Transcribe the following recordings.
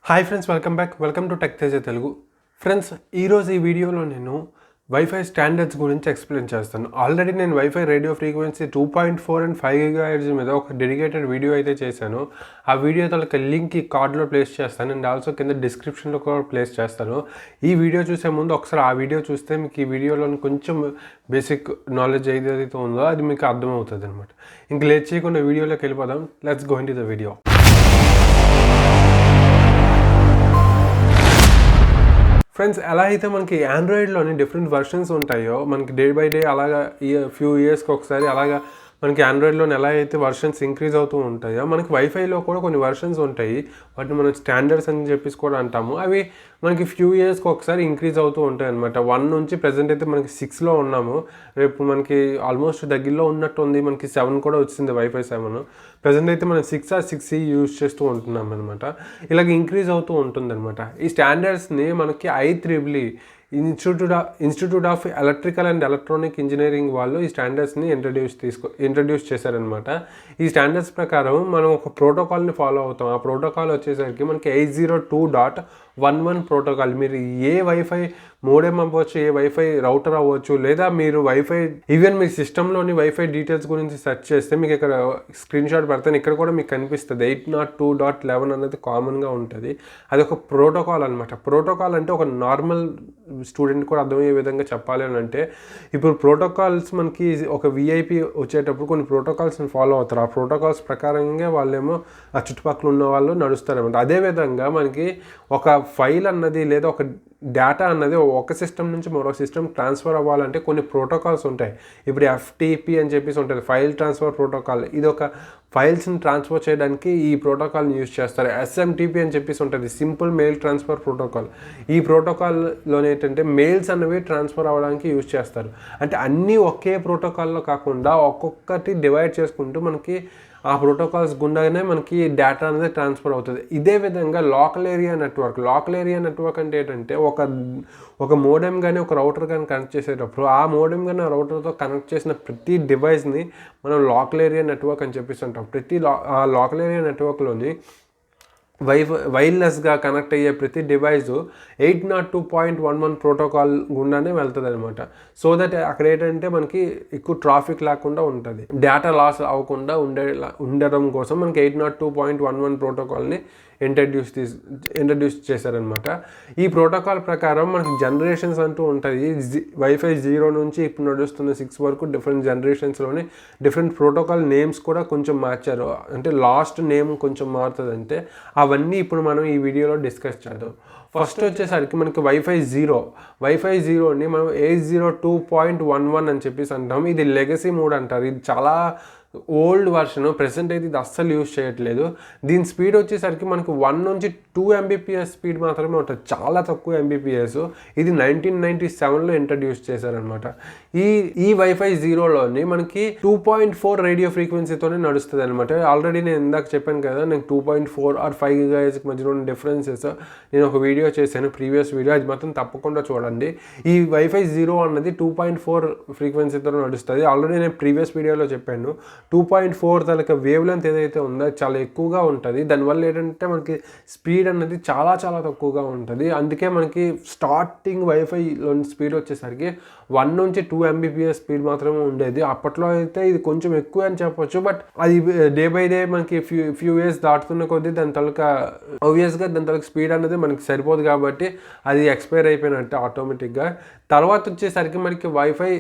Hi friends, welcome to Teja Telugu. Friends, ఈరోజు ఈ వీడియోలో నేను వైఫై స్టాండర్డ్స్ గురించి ఎక్స్ప్లెయిన్ చేస్తాను. ఆల్రెడీ నేను wifi radio frequency 2.4 and 5 GHz మీద ఒక డెడికేటెడ్ వీడియో అయితే చేశాను. ఆ వీడియో తలక లింక్ ఈ కార్డ్లో ప్లేస్ చేస్తాను అండ్ ఆల్సో కింద డిస్క్రిప్షన్లో కూడా ప్లేస్ చేస్తాను. ఈ వీడియో చూసే ముందు ఒకసారి ఆ వీడియో చూస్తే మీకు ఈ వీడియోలో కొంచెం బేసిక్ నాలెడ్జ్ ఏదైతే ఉందో అది మీకు అర్థమవుతుంది అనమాట. ఇంక లేట్ చేయకుండా వీడియోలోకి వెళ్ళిపోదాం. Let's go into the video. Friends, ఎలా అయితే మనకి ఆండ్రాయిడ్లోని డిఫరెంట్ వర్షన్స్ ఉంటాయో, మనకి డే బై డే అలాగా ఫ్యూ ఇయర్స్కి ఒకసారి అలాగా మనకి ఆండ్రాయిడ్లోని ఎలా అయితే వర్షన్స్ ఇంక్రీజ్ అవుతూ ఉంటాయో, మనకి వైఫైలో కూడా కొన్ని వర్షన్స్ ఉంటాయి. వాటిని మనం స్టాండర్డ్స్ అని చెప్పేసి కూడా అంటాము. అవి మనకి ఫ్యూ ఇయర్స్కి ఒకసారి ఇంక్రీజ్ అవుతూ ఉంటాయి అనమాట. 1 నుంచి ప్రజెంట్ అయితే మనకి 6లో ఉన్నాము. రేపు మనకి ఆల్మోస్ట్ దగ్గరలో ఉన్నట్టు ఉంది. మనకి 7 కూడా వచ్చింది, వైఫై 7. ప్రజెంట్ అయితే మనం 6 యూజ్ చేస్తూ ఉంటున్నాం అనమాట. ఇలాగ ఇంక్రీజ్ అవుతూ ఉంటుంది అనమాట. ఈ స్టాండర్డ్స్ని మనకి IEEE institute of electrical and electronic engineering వాళ్ళు ఈ స్టాండర్డ్స్ని ఇంట్రడ్యూస్ చేశారనమాట. ఈ స్టాండర్డ్స్ ప్రకారం మనం ఒక ప్రోటోకాల్ని ఫాలో అవుతాం. ఆ ప్రోటోకాల్ వచ్చేసరికి మనకి 802.11 ప్రోటోకాల్. మీరు ఏ వైఫై మోడెమ్ అవ్వచ్చు, ఏ వైఫై రౌటర్ అవ్వచ్చు, లేదా మీరు వైఫై ఈవెన్ మీ సిస్టంలోని వైఫై డీటెయిల్స్ గురించి సెర్చ్ చేస్తే మీకు ఇక్కడ స్క్రీన్ షాట్ పెడతాను. ఇక్కడ కూడా మీకు కనిపిస్తుంది 802.11 అనేది కామన్గా ఉంటుంది. అది ఒక ప్రోటోకాల్ అనమాట. ప్రోటోకాల్ అంటే ఒక నార్మల్ స్టూడెంట్ కూడా అర్థమయ్యే విధంగా చెప్పాలి అని అంటే, ఇప్పుడు ప్రోటోకాల్స్ మనకి ఒక విఐపి వచ్చేటప్పుడు కొన్ని ప్రోటోకాల్స్ని ఫాలో అవుతారు. ఆ ప్రోటోకాల్స్ ప్రకారంగా వాళ్ళేమో ఆ చుట్టుపక్కల ఉన్న వాళ్ళు నడుస్తారనమాట. అదేవిధంగా మనకి ఒక ఫైల్ అన్నది లేదా ఒక డేటా అన్నది ఒక సిస్టమ్ నుంచి మరో సిస్టమ్ ట్రాన్స్ఫర్ అవ్వాలంటే కొన్ని ప్రోటోకాల్స్ ఉంటాయి. ఇప్పుడు FTP అని చెప్పేసి ఉంటుంది, ఫైల్ ట్రాన్స్ఫర్ ప్రోటోకాల్. ఇది ఒక ఫైల్స్ని ట్రాన్స్ఫర్ చేయడానికి ఈ ప్రోటోకాల్ని యూజ్ చేస్తారు. SMTP అని చెప్పేసి ఉంటుంది, సింపుల్ మెయిల్ ట్రాన్స్ఫర్ ప్రోటోకాల్. ఈ ప్రోటోకాల్లో ఏంటంటే మెయిల్స్ అనేవి ట్రాన్స్ఫర్ అవ్వడానికి యూజ్ చేస్తారు. అంటే అన్నీ ఒకే ప్రోటోకాల్లో కాకుండా ఒక్కొక్కటి డివైడ్ చేసుకుంటూ మనకి ఆ ప్రోటోకాల్స్ గుండానే మనకి డేటా అనేది ట్రాన్స్ఫర్ అవుతుంది. ఇదే విధంగా లోకల్ ఏరియా నెట్వర్క్ అంటే ఏంటంటే ఒక మోడెమ్ కానీ ఒక రౌటర్ కానీ కనెక్ట్ చేసేటప్పుడు ఆ మోడెమ్ కానీ ఆ రౌటర్తో కనెక్ట్ చేసిన ప్రతి డివైస్ని మనం లోకల్ ఏరియా నెట్వర్క్ అని చెప్పేసి అంటాం. ఆ లోకల్ ఏరియా నెట్వర్క్లోని వైర్లెస్గా కనెక్ట్ అయ్యే ప్రతి డివైజు 802.11 ప్రోటోకాల్ గుండానే వెళ్తుంది అనమాట. సో దట్ అక్కడ ఏంటంటే మనకి ఎక్కువ ట్రాఫిక్ లేకుండా ఉంటుంది, డేటా లాస్ అవ్వకుండా ఉండడం కోసం మనకి 802.11 ప్రోటోకాల్ని ఇంట్రడ్యూస్ చేశారనమాట. ఈ ప్రోటోకాల్ ప్రకారం మనకి జనరేషన్స్ అంటూ ఉంటుంది. వైఫై 0 నుంచి ఇప్పుడు నడుస్తున్న 6 వరకు డిఫరెంట్ జనరేషన్స్లోని డిఫరెంట్ ప్రోటోకాల్ నేమ్స్ కూడా కొంచెం మార్చారు. అంటే లాస్ట్ నేమ్ కొంచెం మారుతుంది. అంటే అవన్నీ ఇప్పుడు మనం ఈ వీడియోలో డిస్కస్ చేద్దాం. ఫస్ట్ వచ్చేసరికి మనకి వైఫై 0ని మనం 802.11 అని చెప్పేసి అంటాం. ఇది లెగసీ మోడ్ అంటారు. ఇది చాలా ఓల్డ్ వర్షన్. ప్రెసెంట్ అయితే ఇది అస్సలు యూజ్ చేయట్లేదు. దీని స్పీడ్ వచ్చేసరికి మనకి 1 నుంచి 2 Mbps స్పీడ్ మాత్రమే ఉంటుంది, చాలా తక్కువ Mbps. ఇది 1997లో ఇంట్రడ్యూస్ చేశారనమాట. ఈ వైఫై 0లోని మనకి 2.4 రేడియో ఫ్రీక్వెన్సీతోనే నడుస్తుంది అనమాట. ఆల్రెడీ నేను ఇందాక చెప్పాను కదా, నేను 2.4 ఆర్ 5 GHz మధ్యలో ఉన్న డిఫరెన్సెస్ నేను ఒక వీడియో చేశాను, ప్రీవియస్ వీడియో. అది మాత్రం తప్పకుండా చూడండి. ఈ వైఫై 0 అన్నది 2.4 ఫ్రీక్వెన్సీతో నడుస్తుంది. ఆల్రెడీ నేను ప్రీవియస్ వీడియోలో చెప్పాను. 2.4 తలక వేవ్ లెంత్ ఏదైతే ఉందో చాలా ఎక్కువగా ఉంటుంది. దానివల్ల ఏంటంటే మనకి స్పీడ్ అన్నది చాలా చాలా తక్కువగా ఉంటుంది. అందుకే మనకి స్టార్టింగ్ వైఫైలోని స్పీడ్ వచ్చేసరికి 1 నుంచి 2 Mbps స్పీడ్ మాత్రమే ఉండేది. అప్పట్లో అయితే ఇది కొంచెం ఎక్కువ అని చెప్పొచ్చు. బట్ అది డే బై డే మనకి ఫ్యూ ఇయర్స్ దాటుతున్న కొద్దీ దాని తలక స్పీడ్ అనేది మనకి సరిపోదు కాబట్టి అది ఎక్స్పైర్ అయిపోయినట్టు ఆటోమేటిక్గా. తర్వాత వచ్చేసరికి మనకి వైఫై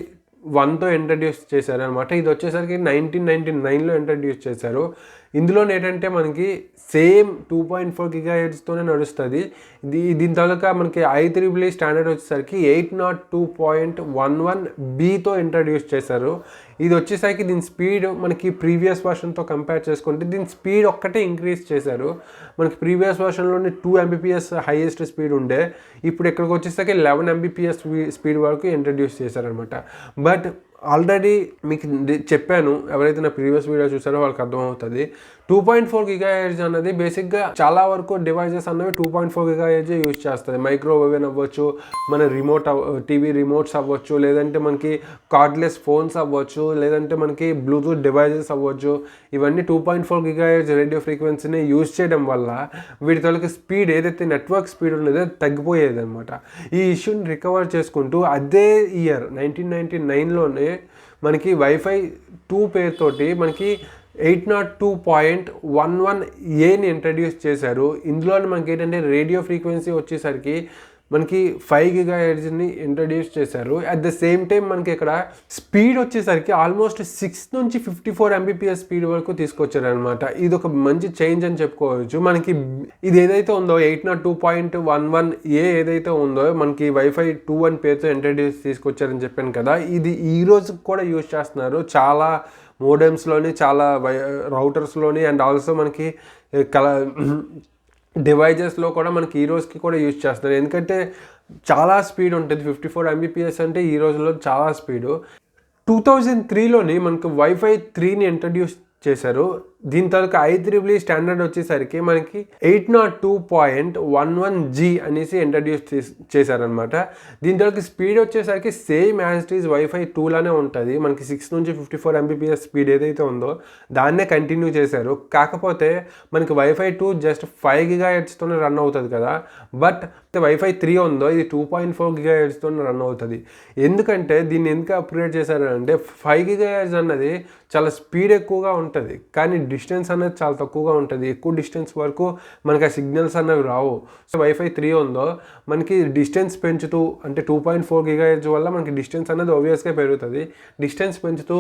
1తో ఇంట్రడ్యూస్ చేశారు అనమాట. ఇది వచ్చేసరికి 1999లో ఇంట్రడ్యూస్ చేశారు. ఇందులో ఏంటంటే మనకి సేమ్ 2.4 GHzతోనే నడుస్తుంది. దీని తాలూకా మనకి IEEE స్టాండర్డ్ వచ్చేసరికి 802.11bతో ఇంట్రడ్యూస్ చేశారు. ఇది వచ్చేసరికి దీని స్పీడ్ మనకి ప్రీవియస్ వర్షన్తో కంపేర్ చేసుకుంటే దీని స్పీడ్ ఒక్కటే ఇంక్రీజ్ చేశారు. మనకి ప్రీవియస్ వర్షన్లోని 2 Mbps హైయెస్ట్ స్పీడ్ ఉండే, ఇప్పుడు ఇక్కడికి వచ్చేసరికి 11 Mbps స్పీడ్ వరకు ఇంట్రడ్యూస్ చేశారనమాట. బట్ ఆల్రెడీ మీకు చెప్పాను, ఎవరైతే నా ప్రీవియస్ వీడియో చూసారో వాళ్ళకి అర్థమవుతుంది. 2.4 GHz అన్నది బేసిక్గా చాలా వరకు డివైజెస్ అన్నవి 2.4 GHz యూజ్ చేస్తుంది. మైక్రోవేవ్ అవ్వచ్చు, మన టీవీ రిమోట్స్ అవ్వచ్చు, లేదంటే మనకి కార్డ్లెస్ ఫోన్స్ అవ్వచ్చు, లేదంటే మనకి బ్లూటూత్ డివైజెస్ అవ్వచ్చు. ఇవన్నీ 2.4 GHz రేడియో ఫ్రీక్వెన్సీని యూజ్ చేయడం వల్ల వీటి తాలూకు స్పీడ్ ఏదైతే నెట్వర్క్ స్పీడ్ ఉన్నదో తగ్గిపోయేది అనమాట. ఈ ఇష్యూని రికవర్ చేసుకుంటూ అదే ఇయర్ 1999లోనే మనకి వైఫై 2 పేరుతోటి మనకి 802.11aని ఇంట్రడ్యూస్ చేశారు. ఇందులో మనకి ఏంటంటే రేడియో ఫ్రీక్వెన్సీ వచ్చేసరికి మనకి 5 GHzని ఇంట్రడ్యూస్ చేశారు. అట్ ద సేమ్ టైం మనకి ఇక్కడ స్పీడ్ వచ్చేసరికి ఆల్మోస్ట్ 6 నుంచి 54 Mbps స్పీడ్ వరకు తీసుకొచ్చారు అనమాట. ఇది ఒక మంచి చేంజ్ అని చెప్పుకోవచ్చు. మనకి ఇది ఏదైతే ఉందో 802.11a ఏదైతే ఉందో మనకి వైఫై 2 అని పేరుతో ఇంట్రడ్యూస్ తీసుకొచ్చారని చెప్పాను కదా, ఇది ఈ రోజు కూడా యూజ్ చేస్తున్నారు చాలా మోడెమ్స్లోని, చాలా రౌటర్స్లోని, అండ్ ఆల్సో మనకి డివైజెస్లో కూడా మనకి ఈ రోజుకి కూడా యూజ్ చేస్తున్నారు. ఎందుకంటే చాలా స్పీడ్ ఉంటుంది. 54 Mbps అంటే ఈ రోజుల్లో చాలా స్పీడు. 2003లోని మనకు వైఫై 3ని ఇంట్రడ్యూస్ చేశారు. దీని తాలూకు IEEE స్టాండర్డ్ వచ్చేసరికి మనకి 802.11g అనేసి ఇంట్రడ్యూస్ చేశారనమాట. దీని తాలూకు స్పీడ్ వచ్చేసరికి same as it is WiFi 2లానే ఉంటుంది. మనకి 6 నుంచి 54 Mbps స్పీడ్ ఏదైతే ఉందో దాన్నే కంటిన్యూ చేశారు. కాకపోతే మనకి వైఫై 2 జస్ట్ 5 GHzతోనే రన్ అవుతుంది కదా, బట్ వైఫై 3 ఉందో ఇది 2.4 GHzతోనే రన్ అవుతుంది. ఎందుకంటే దీన్ని ఎందుకు అప్గ్రేడ్ చేశారంటే 5 GHz అన్నది చాలా స్పీడ్ ఎక్కువగా ఉంటుంది, కానీ డిస్టెన్స్ అనేది చాలా తక్కువగా ఉంటుంది. ఎక్కువ డిస్టెన్స్ వరకు మనకి ఆ సిగ్నల్స్ అనేవి రావు. సో వైఫై 3 ఉందో మనకి డిస్టెన్స్ పెంచుతూ, అంటే 2.4 GHz వల్ల మనకి డిస్టెన్స్ అనేది ఆబ్వియస్గా పెరుగుతుంది. డిస్టెన్స్ పెంచుతూ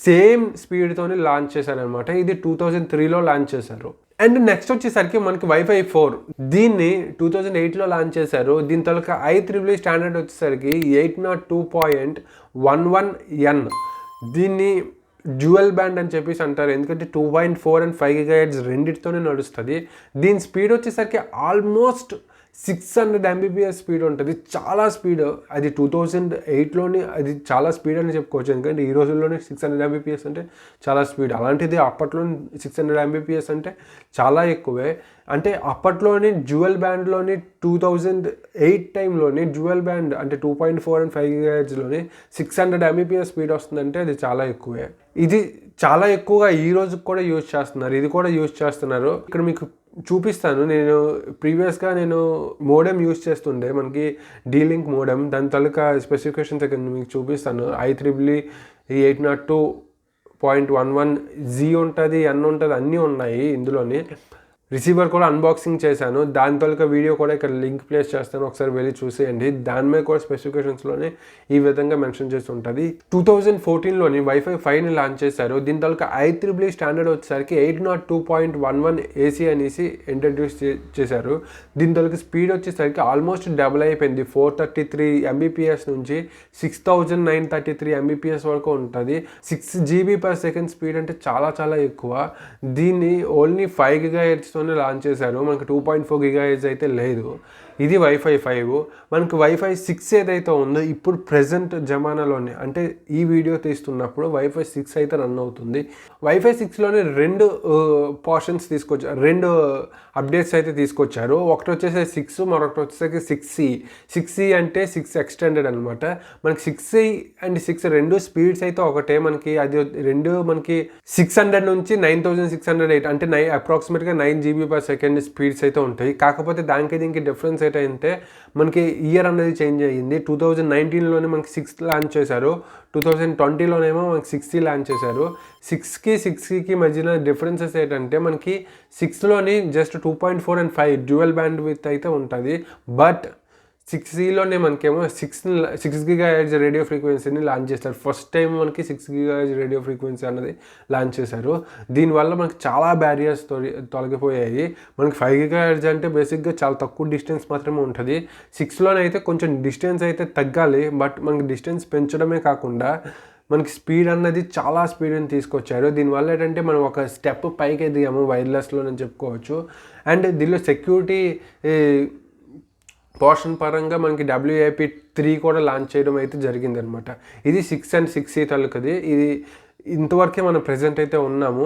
సేమ్ స్పీడ్తోనే లాంచ్ చేశారనమాట. ఇది 2003లో లాంచ్ చేశారు. అండ్ నెక్స్ట్ వచ్చేసరికి మనకి వైఫై 4 దీన్ని 2008లో లాంచ్ చేశారు. దీని తాలూకా IEEE స్టాండర్డ్ వచ్చేసరికి 802.11n. దీన్ని డ్యూయల్ బ్యాండ్ అని చెప్పేసి అంటారు, ఎందుకంటే 2.4 and 5 GHz రెండింటితోనే నడుస్తుంది. దీని స్పీడ్ వచ్చేసరికి ఆల్మోస్ట్ 600 Mbps స్పీడ్ ఉంటుంది. చాలా స్పీడ్. అది 2008లోని అది చాలా స్పీడ్ అని చెప్పుకోవచ్చు, ఎందుకంటే ఈ రోజుల్లోనే 600 Mbps అంటే చాలా స్పీడ్. అలాంటిది అప్పట్లో 600 Mbps అంటే చాలా ఎక్కువే. అంటే అప్పట్లోని డ్యూయల్ బ్యాండ్లోని 2008 టైంలోని డ్యూయల్ బ్యాండ్ అంటే 2.4 and 5 GHzలోని 600 Mbps స్పీడ్ వస్తుందంటే అది చాలా ఎక్కువే. ఇది చాలా ఎక్కువగా ఈ రోజుకి కూడా యూజ్ చేస్తున్నారు. ఇది కూడా యూజ్ చేస్తున్నారు. ఇక్కడ మీకు చూపిస్తాను. నేను ప్రీవియస్గా మోడెమ్ యూజ్ చేస్తుండే, మనకి డీలింక్ మోడెమ్. దాని తాలూకా స్పెసిఫికేషన్స్ ఇక్కడ మీకు చూపిస్తాను. IEEE 802.11g ఉంటుంది, n ఉంటుంది, అన్నీ ఉన్నాయి ఇందులోని. రిసీవర్ కూడా అన్బాక్సింగ్ చేశాను. దాని తాలూకా వీడియో కూడా ఇక్కడ లింక్ ప్లేస్ చేస్తాను, ఒకసారి వెళ్ళి చూసేయండి. దాని మీద కూడా స్పెసిఫికేషన్స్లోనే ఈ విధంగా మెన్షన్ చేసి ఉంటుంది. 2014లోని వైఫై 5ని లాంచ్ చేశారు. దీని తాలూకా IEEE స్టాండర్డ్ వచ్చేసరికి 802.11ac అనేసి ఇంట్రడ్యూస్ చేశారు. దీని తాలూకా స్పీడ్ వచ్చేసరికి ఆల్మోస్ట్ డబుల్ అయిపోయింది. 433 Mbps నుంచి 6933 Mbps వరకు ఉంటుంది. 6 GB/s స్పీడ్ అంటే చాలా చాలా ఎక్కువ. దీన్ని ఓన్లీ 5 GHz లాంచ్ చేశారు. మనకి 2.4 GHz అయితే లేదు. ఇది వైఫై 5. మనకి వైఫై 6 ఏదైతే ఉందో ఇప్పుడు ప్రెజెంట్ జమానాలోనే, అంటే ఈ వీడియో తీస్తున్నప్పుడు వైఫై 6 అయితే రన్ అవుతుంది. వైఫై 6లోనే 2 పోర్షన్స్ తీసుకొచ్చారు, 2 అప్డేట్స్ అయితే తీసుకొచ్చారు. ఒకటి వచ్చేసి 6, మరొకటి వచ్చేసరికి 6E. 6E అంటే 6 ఎక్స్టెండెడ్ అనమాట. మనకి 6E అండ్ 6 రెండు స్పీడ్స్ అయితే ఒకటే. మనకి అది రెండు మనకి 600 నుంచి 9608 అంటే అప్రాక్సిమేట్గా 9 GB/s స్పీడ్స్ అయితే ఉంటాయి. కాకపోతే దానికి దీనికి డిఫరెన్స్ ఏంటంటే మనకి ఇయర్ అనేది చేంజ్ అయ్యింది. 2019లోనే మనకి 6 లాంచ్ చేశారు. 2020లోనేమో మనకి 6E లాంచ్ చేశారు. 6కి మధ్యన డిఫరెన్సెస్ ఏంటంటే మనకి 6లోని just 2.4 and 5 dual band with అయితే ఉంటుంది. బట్ 6Eలోనే మనకేమో 6 GHz రేడియో ఫ్రీక్వెన్సీని లాంచ్ చేస్తారు. ఫస్ట్ టైం మనకి 6 GHz రేడియో ఫ్రీక్వెన్సీ అన్నది లాంచ్ చేశారు. దీనివల్ల మనకి చాలా బ్యారియర్స్ తొలగిపోయాయి. మనకి 5 GHz అంటే బేసిక్గా చాలా తక్కువ డిస్టెన్స్ మాత్రమే ఉంటుంది. 6లోనైతే కొంచెం డిస్టెన్స్ అయితే తగ్గాలి, బట్ మనకి డిస్టెన్స్ పెంచడమే కాకుండా మనకి స్పీడ్ అన్నది చాలా స్పీడ్ని తీసుకొచ్చారు. దీనివల్ల ఏంటంటే మనం ఒక స్టెప్ పైకి ఎదిగాము వైర్లెస్లోనని చెప్పుకోవచ్చు. అండ్ దీనిలో సెక్యూరిటీ పోర్షన్ పరంగా మనకి WIP3 కూడా లాంచ్ చేయడం అయితే జరిగిందనమాట. ఇది 6 and 6E తాలూకది. ఇది ఇంతవరకే మనం ప్రెజెంట్ అయితే ఉన్నాము.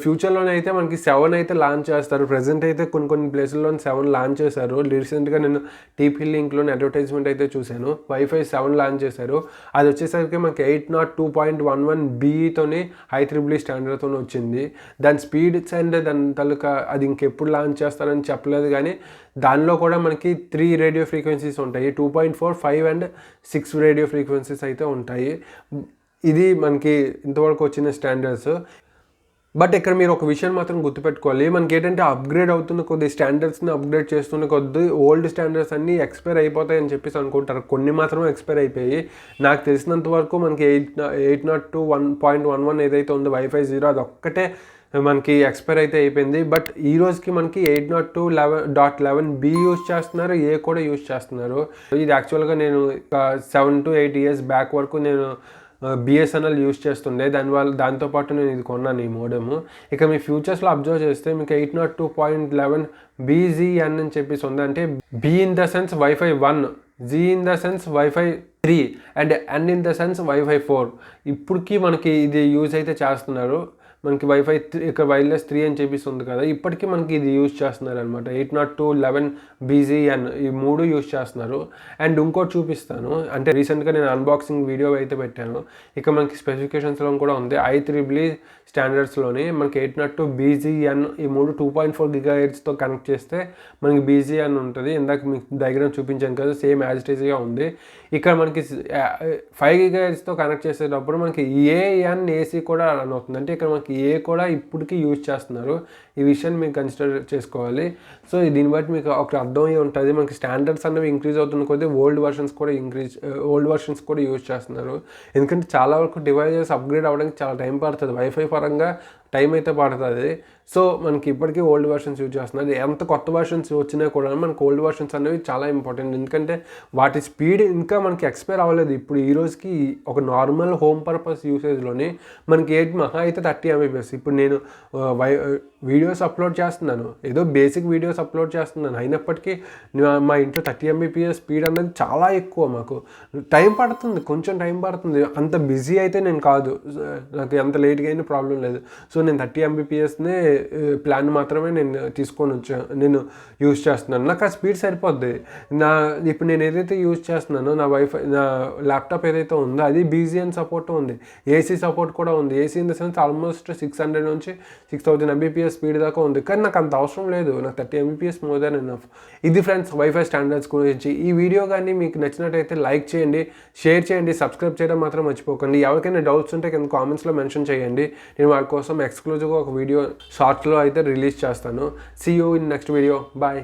ఫ్యూచర్లోనే అయితే మనకి 7 అయితే లాంచ్ చేస్తారు. ప్రెజెంట్ అయితే కొన్ని ప్లేసుల్లో 7 లాంచ్ చేశారు. రీసెంట్గా నేను టీపీ లింక్లోని అడ్వర్టైజ్మెంట్ అయితే చూశాను. వైఫై 7 లాంచ్ చేశారు. అది వచ్చేసరికి మనకి 802.11bతోని IEEE స్టాండర్డ్తో వచ్చింది. దాని స్పీడ్స్ అండ్ దాని తాలూకా అది ఇంకెప్పుడు లాంచ్ చేస్తారని చెప్పలేదు, కానీ దానిలో కూడా మనకి 3 రేడియో ఫ్రీక్వెన్సీస్ ఉంటాయి. 2.4, 5 అండ్ 6 రేడియో ఫ్రీక్వెన్సీస్ అయితే ఉంటాయి. ఇది మనకి ఇంతవరకు వచ్చిన స్టాండర్డ్స్. బట్ ఇక్కడ మీరు ఒక విషయం మాత్రం గుర్తుపెట్టుకోవాలి, మనకి ఏంటంటే అప్గ్రేడ్ అవుతున్న కొద్ది స్టాండర్డ్స్ని అప్గ్రేడ్ చేస్తున్న కొద్ది ఓల్డ్ స్టాండర్డ్స్ అన్నీ ఎక్స్పైర్ అయిపోతాయని చెప్పేసి అనుకుంటారు. కొన్ని మాత్రం ఎక్స్పైర్ అయిపోయి, నాకు తెలిసినంత వరకు మనకి 802.11 ఏదైతే ఉందో వైఫై 0 అది ఒక్కటే మనకి ఎక్స్పైర్ అయితే అయిపోయింది. బట్ ఈ రోజుకి మనకి 802.11b యూజ్ చేస్తున్నారు, ఏ కూడా యూజ్ చేస్తున్నారు. ఇది యాక్చువల్గా నేను 7 to 8 years బ్యాక్ వరకు నేను బిఎస్ఎన్ఎల్ యూజ్ చేస్తుండే, దాంతోపాటు నేను ఇది కొన్నాను ఈ మోడెము. ఇక మీ ఫ్యూచర్స్లో అబ్జర్వ్ చేస్తే మీకు 802.11bzn అని చెప్పేసి ఉంది. అంటే B in the sense WiFi 1, G in the sense WiFi 3 and N in the sense WiFi 4. ఇప్పటికీ మనకి ఇది యూజ్ అయితే చేస్తున్నారు. మనకి వైఫై 3 ఇక్కడ వైర్లెస్ 3 అని చెప్పేసి ఉంది కదా, ఇప్పటికీ మనకి ఇది యూజ్ చేస్తున్నారు అనమాట. 802.11bzn ఈ 3 యూజ్ చేస్తున్నారు. అండ్ ఇంకోటి చూపిస్తాను, అంటే రీసెంట్గా నేను అన్బాక్సింగ్ వీడియో అయితే పెట్టాను. ఇక మనకి స్పెసిఫికేషన్స్లో కూడా ఉంది. IEEE స్టాండర్డ్స్లోని మనకి 802.bzn ఈ 3 2.4 GHzతో కనెక్ట్ చేస్తే మనకి bzn ఉంటుంది. ఇందాక మీకు డయాగ్రామ్ చూపించాను కదా, సేమ్ యాజ్ ఇట్ ఈస్గా ఉంది. ఇక్కడ మనకి 5 GHzతో కనెక్ట్ చేసేటప్పుడు మనకి ANAC కూడా రన్ అవుతుంది. అంటే ఇక్కడ మనకి ఏ కూడా ఇప్పటికీ యూజ్ చేస్తున్నారు. ఈ విషయాన్ని మీకు కన్సిడర్ చేసుకోవాలి. సో దీన్ని బట్టి మీకు ఒక అర్థమయ్యి ఉంటుంది, మనకి స్టాండర్డ్స్ అనేవి ఇంక్రీజ్ అవుతున్న కొద్దీ ఓల్డ్ వర్షన్స్ కూడా యూజ్ చేస్తున్నారు. ఎందుకంటే చాలా వరకు డివైజెస్ అప్గ్రేడ్ అవ్వడానికి చాలా టైం పడుతుంది. వైఫై పరంగా టైం అయితే పడుతుంది. సో మనకి ఇప్పటికీ ఓల్డ్ వర్షన్స్ యూజ్ చేస్తున్నారు. ఎంత కొత్త వర్షన్స్ వచ్చినా కూడా మనకి ఓల్డ్ వర్షన్స్ అనేవి చాలా ఇంపార్టెంట్. ఎందుకంటే వాటి స్పీడ్ ఇంకా మనకి ఎక్స్పైర్ అవ్వలేదు. ఇప్పుడు ఈ రోజుకి ఒక నార్మల్ హోమ్ పర్పస్ యూసేజ్లోని మనకి మహా అయితే 30 Mbps. ఇప్పుడు నేను వీడియోస్ అప్లోడ్ చేస్తున్నాను, ఏదో బేసిక్ వీడియోస్ అప్లోడ్ చేస్తున్నాను, అయినప్పటికీ మా ఇంట్లో 30 Mbps స్పీడ్ అనేది చాలా ఎక్కువ. మాకు టైం పడుతుంది, కొంచెం టైం పడుతుంది. అంత బిజీ అయితే నేను కాదు, నాకు ఎంత లేట్గా అయినా ప్రాబ్లం లేదు. సో నేను 30 Mbpsనే ప్లాన్ మాత్రమే నేను యూజ్ చేస్తున్నాను. నాకు ఆ స్పీడ్ సరిపోద్ది. ఇప్పుడు నేను ఏదైతే యూజ్ చేస్తున్నానో నా ల్యాప్టాప్ ఏదైతే ఉందో అది BZN సపోర్ట్ ఉంది, ఏసీ సపోర్ట్ కూడా ఉంది. AC in the sense almost 600 నుంచి 6000 Mbps స్పీడ్ దాకా ఉంది. కానీ నాకు అంత అవసరం లేదు, నాకు 30 Mbps మోర్ దాన్ ఎనఫ్. ఇది ఫ్రెండ్స్ వైఫై స్టాండర్డ్స్ గురించి. ఈ వీడియో కానీ మీకు నచ్చినట్టయితే లైక్ చేయండి, షేర్ చేయండి, సబ్స్క్రైబ్ చేయడం మాత్రం మర్చిపోకండి. ఎవరికైనా డౌట్స్ ఉంటే కింద కామెంట్స్లో మెన్షన్ చేయండి. నేను వాళ్ళ కోసం ఎక్స్క్లూజివ్గా ఒక వీడియో షార్ట్స్లో అయితే రిలీజ్ చేస్తాను. See you in next video. Bye.